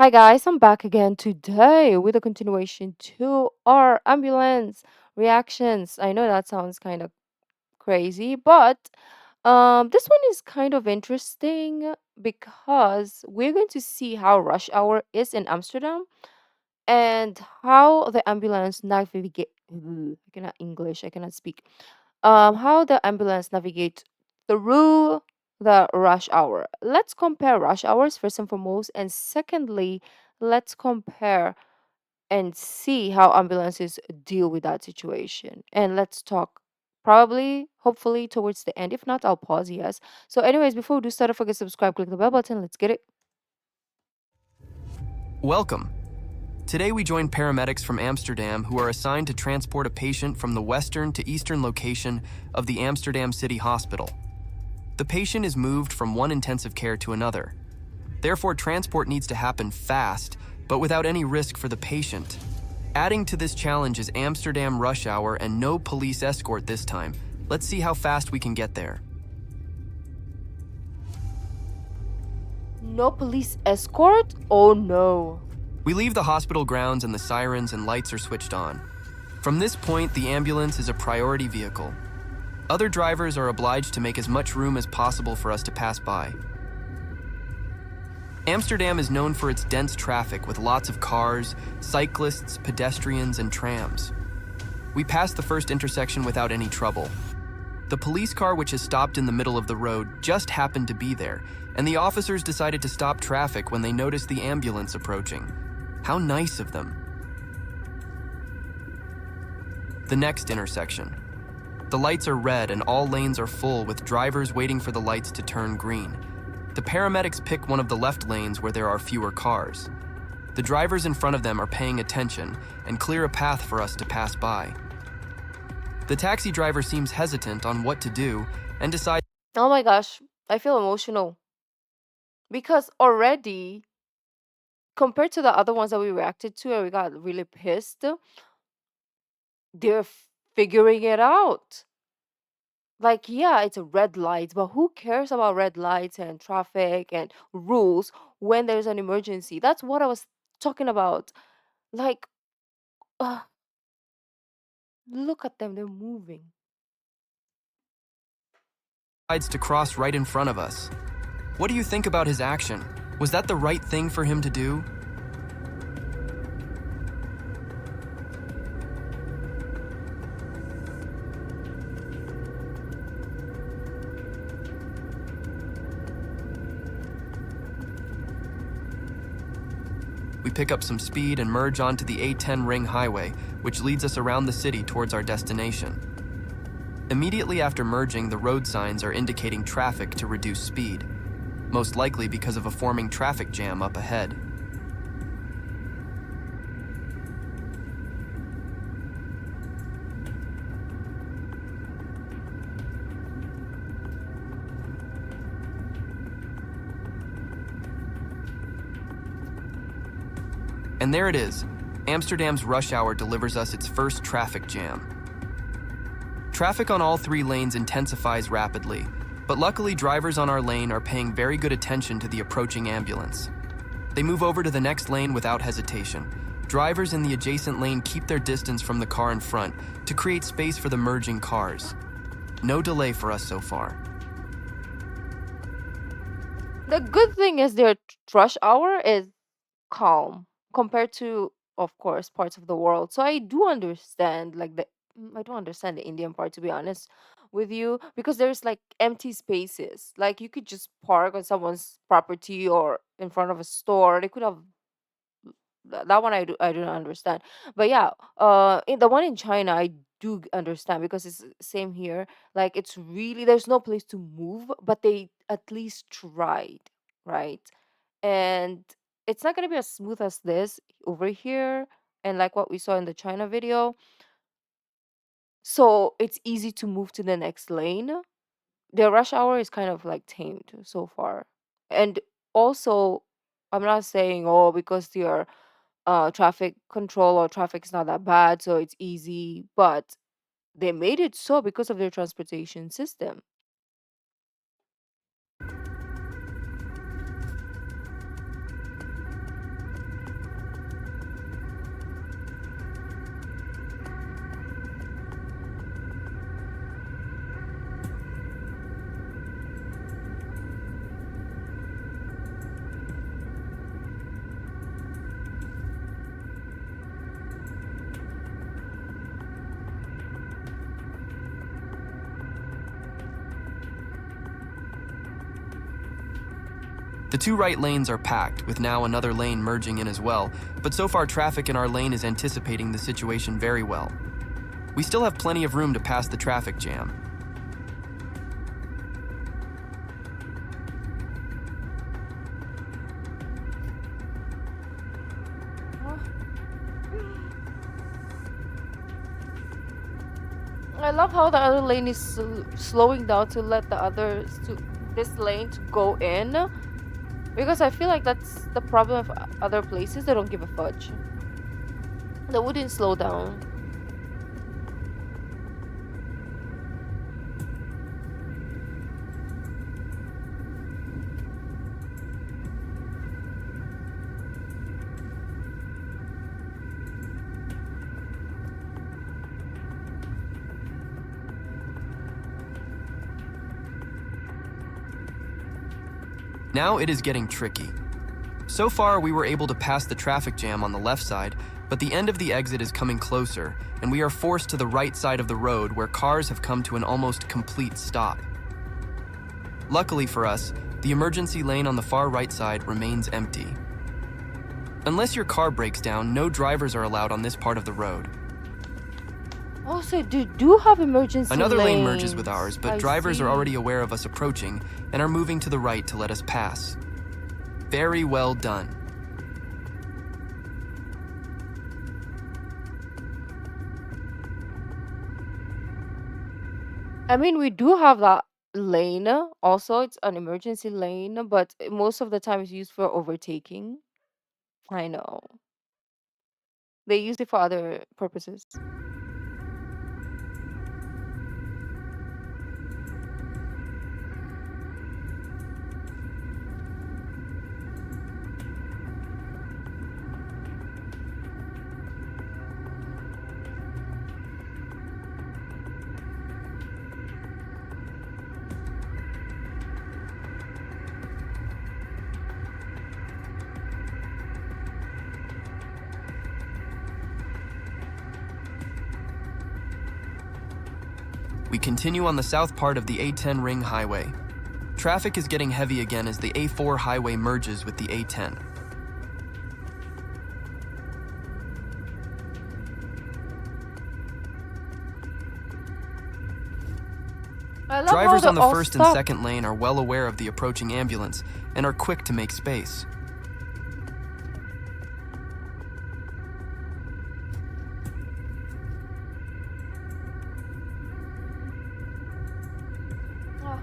Hi guys, I'm back again today with a continuation to our ambulance reactions. I know that sounds kind of crazy, but this one is kind of interesting because we're going to see how rush hour is in Amsterdam and how the ambulance navigate. I cannot English. I cannot speak. How the ambulance navigate through the rush hour. Let's compare rush hours first and foremost, and secondly, let's compare and see how ambulances deal with that situation. And let's talk probably, hopefully, towards the end. If not, I'll pause. Yes. So, anyways, before we do start, don't forget to subscribe, click the bell button. Let's get it. Welcome. Today we join paramedics from Amsterdam who are assigned to transport a patient from the western to eastern location of the Amsterdam City Hospital. The patient is moved from one intensive care to another. Therefore, transport needs to happen fast, but without any risk for the patient. Adding to this challenge is Amsterdam rush hour and no police escort this time. Let's see how fast we can get there. No police escort? Oh no. We leave the hospital grounds and the sirens and lights are switched on. From this point, the ambulance is a priority vehicle. Other drivers are obliged to make as much room as possible for us to pass by. Amsterdam is known for its dense traffic with lots of cars, cyclists, pedestrians, and trams. We pass the first intersection without any trouble. The police car, which is stopped in the middle of the road, just happened to be there, and the officers decided to stop traffic when they noticed the ambulance approaching. How nice of them. The next intersection. The lights are red and all lanes are full with drivers waiting for the lights to turn green. The paramedics pick one of the left lanes where there are fewer cars. The drivers in front of them are paying attention and clear a path for us to pass by. The taxi driver seems hesitant on what to do and decides. Oh my gosh, I feel emotional because already compared to the other ones that we reacted to and we got really pissed, they're figuring it out. Like, yeah, it's a red light, but who cares about red lights and traffic and rules when there's an emergency? That's what I was talking about. Like, uh, look at them, they're moving. To cross right in front of us. What do you think about his action? Was that the right thing for him to do? We pick up some speed and merge onto the A10 ring highway, which leads us around the city towards our destination. Immediately after merging, the road signs are indicating traffic to reduce speed, most likely because of a forming traffic jam up ahead. And there it is. Amsterdam's rush hour delivers us its first traffic jam. Traffic on all three lanes intensifies rapidly, but luckily drivers on our lane are paying very good attention to the approaching ambulance. They move over to the next lane without hesitation. Drivers in the adjacent lane keep their distance from the car in front to create space for the merging cars. No delay for us so far. The good thing is their rush hour is calm compared to, of course, parts of the world. So I do understand, like I don't understand the Indian part to be honest with you, because there's like empty spaces. Like you could just park on someone's property or in front of a store. They could have that one. I do not understand. But yeah, in the one in China, I do understand because it's same here. Like it's really there's no place to move, but they at least tried, right? And it's not going to be as smooth as this over here and like what we saw in the China video. So it's easy to move to the next lane. The rush hour is kind of like tamed so far. And also, I'm not saying, oh, because your traffic control or traffic is not that bad, so it's easy, but they made it so because of their transportation system. The two right lanes are packed, with now another lane merging in as well, but so far traffic in our lane is anticipating the situation very well. We still have plenty of room to pass the traffic jam. I love how the other lane is slowing down to let this lane to go in, because I feel like that's the problem of other places. They don't give a fudge. They wouldn't slow down. Now it is getting tricky. So far, we were able to pass the traffic jam on the left side, but the end of the exit is coming closer, and we are forced to the right side of the road where cars have come to an almost complete stop. Luckily for us, the emergency lane on the far right side remains empty. Unless your car breaks down, no drivers are allowed on this part of the road. Oh, so they do have emergency Another lane lanes. merges with ours, but I drivers see. are already aware of us approaching and are moving to the right to let us pass. Very well done. I mean, we do have that lane. Also, it's an emergency lane, but most of the time it's used for overtaking. I know. They use it for other purposes. We continue on the south part of the A10 ring highway. Traffic is getting heavy again as the A4 highway merges with the A10. I love how Drivers they on the all first and stop. second lane are well aware of the approaching ambulance and are quick to make space. Ah.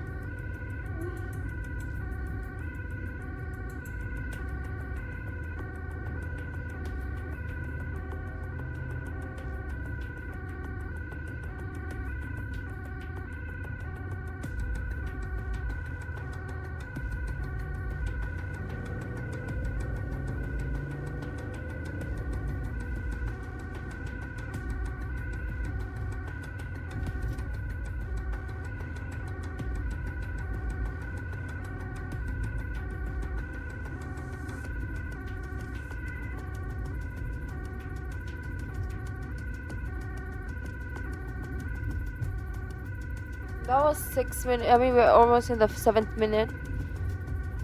That was 6 minutes. I mean, we're almost in the seventh minute,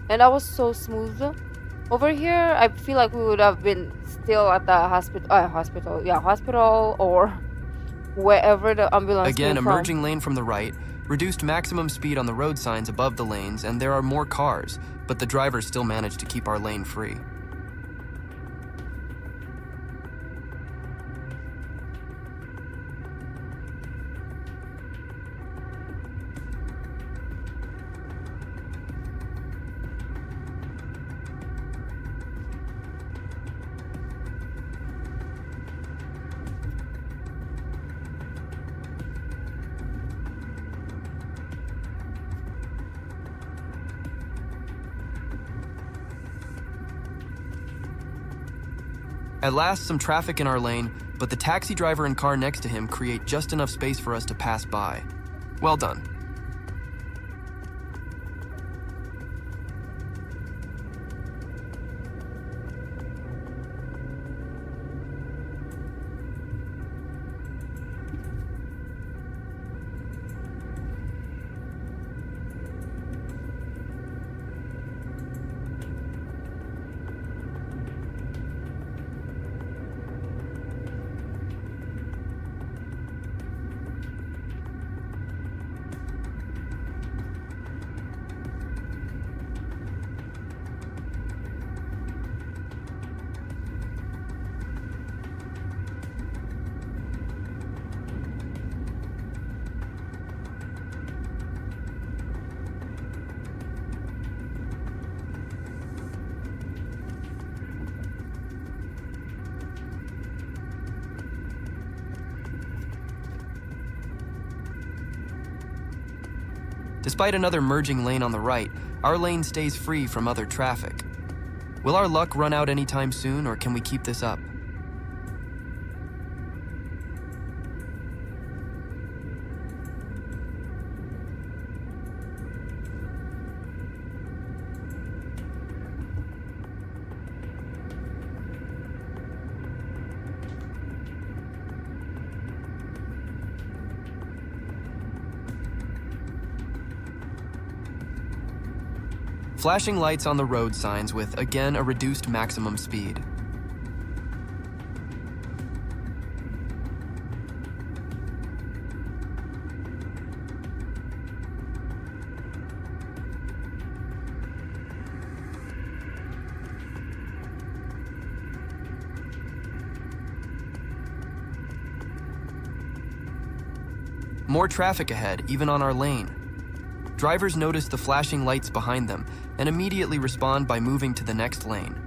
and that was so smooth. Over here, I feel like we would have been still at the hospital, or wherever the ambulance Again, came a from. merging lane from the right, reduced maximum speed on the road signs above the lanes, and there are more cars, but the drivers still manage to keep our lane free. At last, some traffic in our lane, but the taxi driver and car next to him create just enough space for us to pass by. Well done. Despite another merging lane on the right, our lane stays free from other traffic. Will our luck run out anytime soon, or can we keep this up? Flashing lights on the road signs with, again, a reduced maximum speed. More traffic ahead, even on our lane. Drivers notice the flashing lights behind them and immediately respond by moving to the next lane.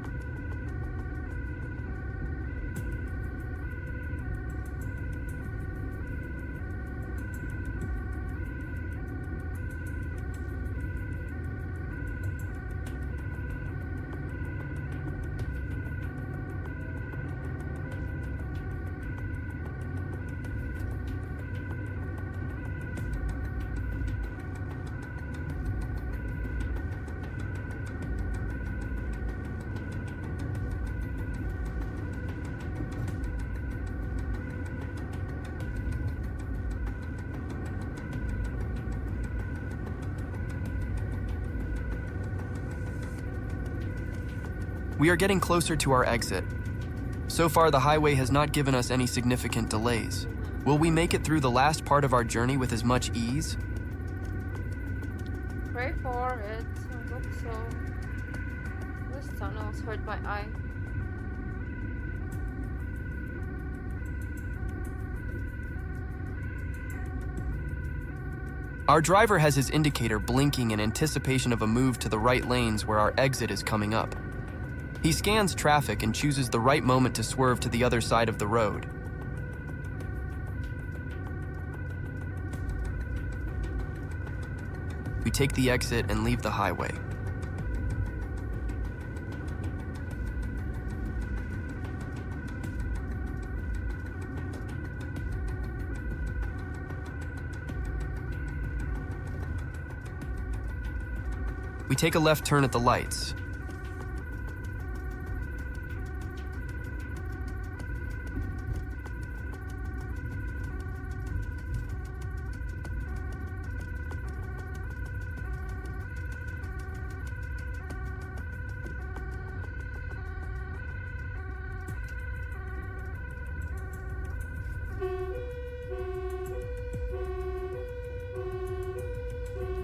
We are getting closer to our exit. So far, the highway has not given us any significant delays. Will we make it through the last part of our journey with as much ease? Pray for it. I hope so. This tunnels hurt my eye. Our driver has his indicator blinking in anticipation of a move to the right lanes where our exit is coming up. He scans traffic and chooses the right moment to swerve to the other side of the road. We take the exit and leave the highway. We take a left turn at the lights.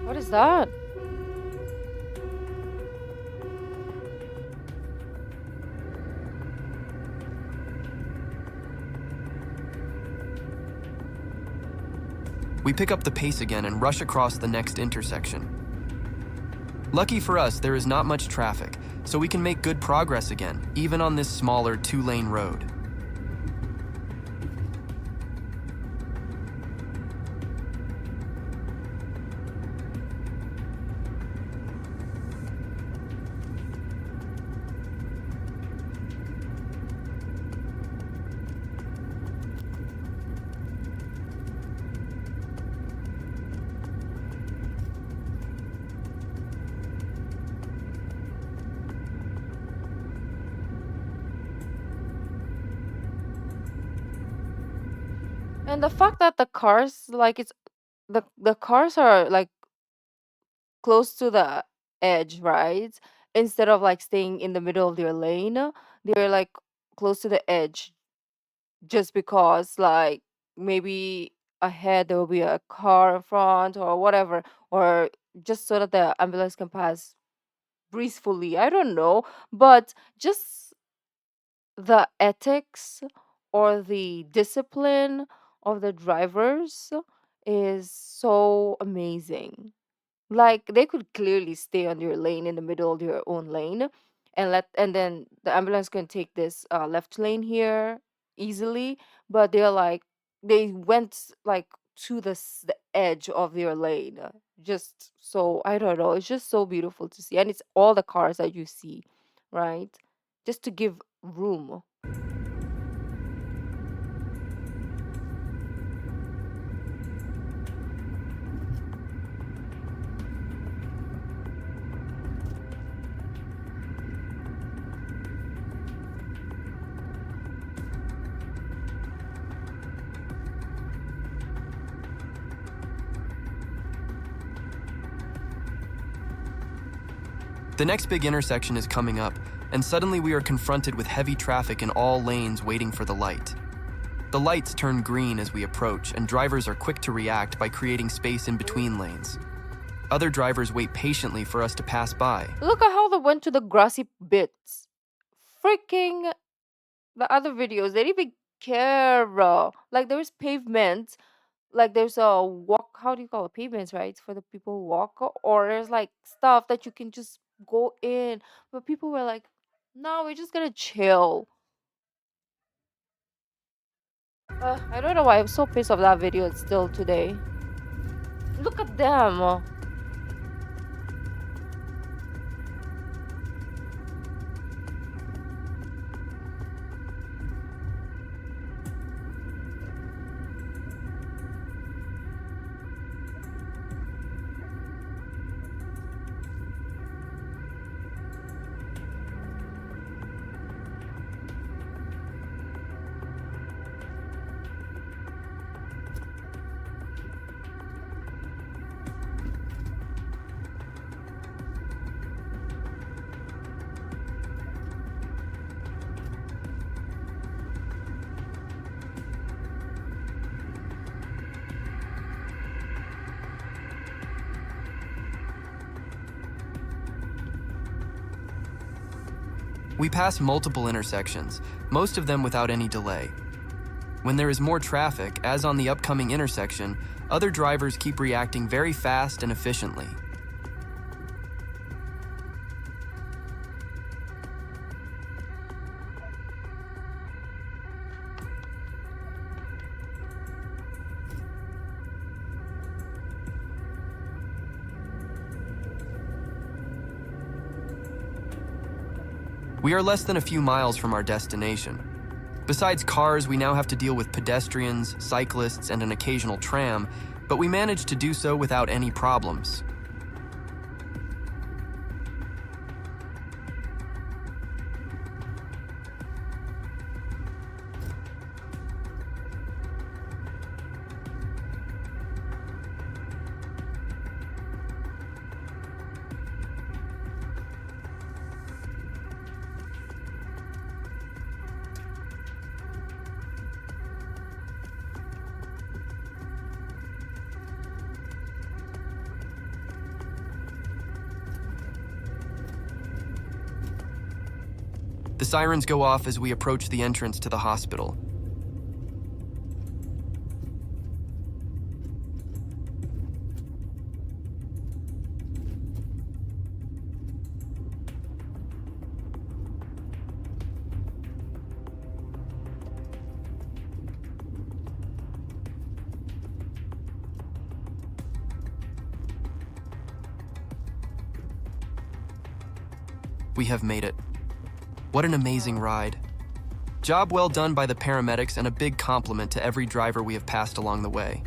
What is that? We pick up the pace again and rush across the next intersection. Lucky for us, there is not much traffic, so we can make good progress again, even on this smaller two-lane road. And the fact that the cars, like it's the cars are like close to the edge, right? Instead of like staying in the middle of their lane, they're like close to the edge just because like maybe ahead there will be a car in front or whatever, or just so that the ambulance can pass breezefully. I don't know, but just the ethics or the discipline of the drivers is so amazing. Like they could clearly stay on your lane in the middle of your own lane and then the ambulance can take this left lane here easily, but they're like they went like to the edge of your lane. just so, I don't know, it's just so beautiful to see. And it's all the cars that you see, right? Just to give room. The next big intersection is coming up, and suddenly we are confronted with heavy traffic in all lanes waiting for the light. The lights turn green as we approach, and drivers are quick to react by creating space in between lanes. Other drivers wait patiently for us to pass by. Look at how they went to the grassy bits. Freaking the other videos, they didn't even care. Like there's pavement, like there's a walk, how do you call it, pavements, right, for the people who walk, or there's like stuff that you can just go in, but people were like, no, we're just gonna chill. I don't know why I'm so pissed off that video still today. Look at them. We pass multiple intersections, most of them without any delay. When there is more traffic, as on the upcoming intersection, other drivers keep reacting very fast and efficiently. We are less than a few miles from our destination. Besides cars, we now have to deal with pedestrians, cyclists, and an occasional tram, but we manage to do so without any problems. The sirens go off as we approach the entrance to the hospital. We have made it. What an amazing ride. Job well done by the paramedics, and a big compliment to every driver we have passed along the way.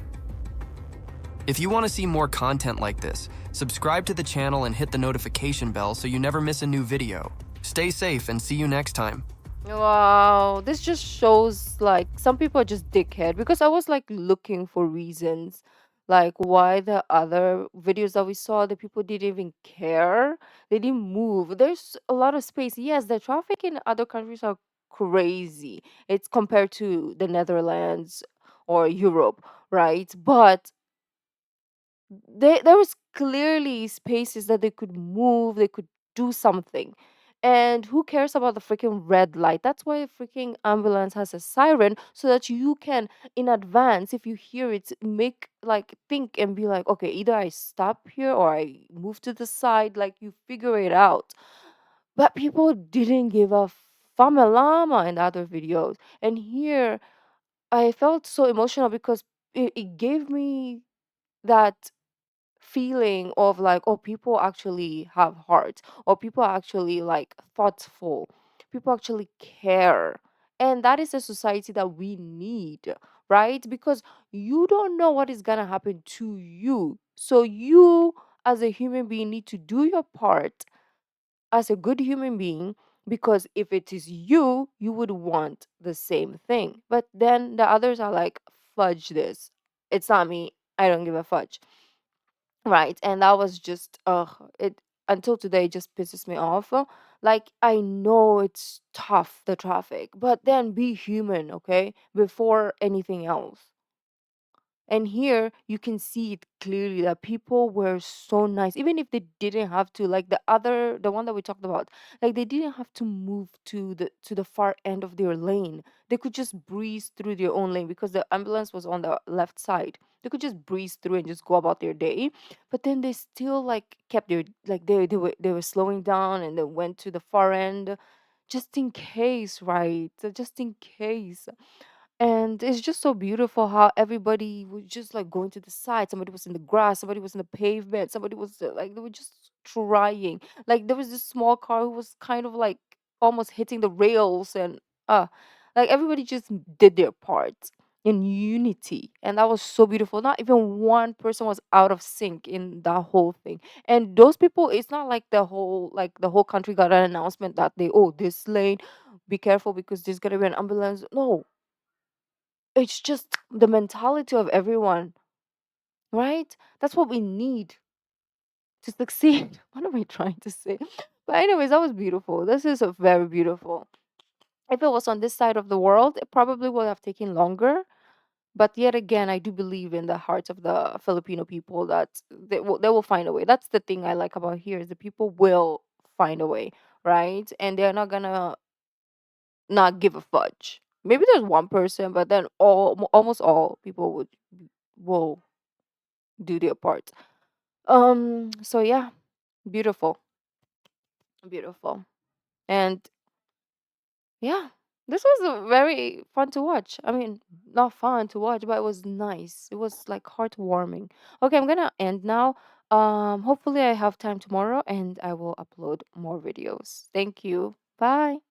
If you want to see more content like this, subscribe to the channel and hit the notification bell so you never miss a new video. Stay safe and see you next time. Wow, this just shows like some people are just dickhead, because I was like looking for reasons like why the other videos that we saw, the people didn't even care. They didn't move. There's a lot of space. Yes, the traffic in other countries are crazy. It's compared to the Netherlands or Europe, right? But there was clearly spaces that they could move, they could do something. And who cares about the freaking red light? That's why a freaking ambulance has a siren, so that you can, in advance, if you hear it, make like think and be like, okay, either I stop here or I move to the side, like you figure it out. But people didn't give a famelama in the other videos. And here I felt so emotional because it gave me that feeling of like, oh, people actually have heart, or people are actually like thoughtful, people actually care. And that is a society that we need, right? Because you don't know what is gonna happen to you. So you as a human being need to do your part as a good human being, because if it is you, you would want the same thing. But then the others are like, fudge this. It's not me. I don't give a fudge. Right. And that was just it until today it just pisses me off. Like I know it's tough, the traffic, but then be human, okay? Before anything else. And here you can see it clearly that people were so nice, even if they didn't have to, like the one that we talked about, like they didn't have to move to the far end of their lane. They could just breeze through their own lane because the ambulance was on the left side. They could just breeze through and just go about their day. But then they still like kept their like they were slowing down and they went to the far end just in case, right? Just in case. And it's just so beautiful how everybody was just like going to the side. Somebody was in the grass, somebody was in the pavement, somebody was like, they were just trying. Like there was this small car who was kind of like almost hitting the rails, and uh like everybody just did their part in unity. And that was so beautiful. Not even one person was out of sync in that whole thing. And those people, it's not like the whole country got an announcement that they, oh, this lane, be careful because there's gonna be an ambulance. No, it's just the mentality of everyone, right? That's what we need to succeed. What am I trying to say? But anyways, that was beautiful. This is a very beautiful. If it was on this side of the world, it probably would have taken longer. But yet again, I do believe in the hearts of the Filipino people that they will find a way. That's the thing I like about here is the people will find a way, right? And they're not gonna not give a fudge. Maybe there's one person, but then almost all people will do their part. So yeah, beautiful, beautiful. And yeah, this was a very fun to watch. I mean, not fun to watch, but it was nice. It was like heartwarming. Okay, I'm gonna end now. Hopefully I have time tomorrow and I will upload more videos. Thank you. Bye.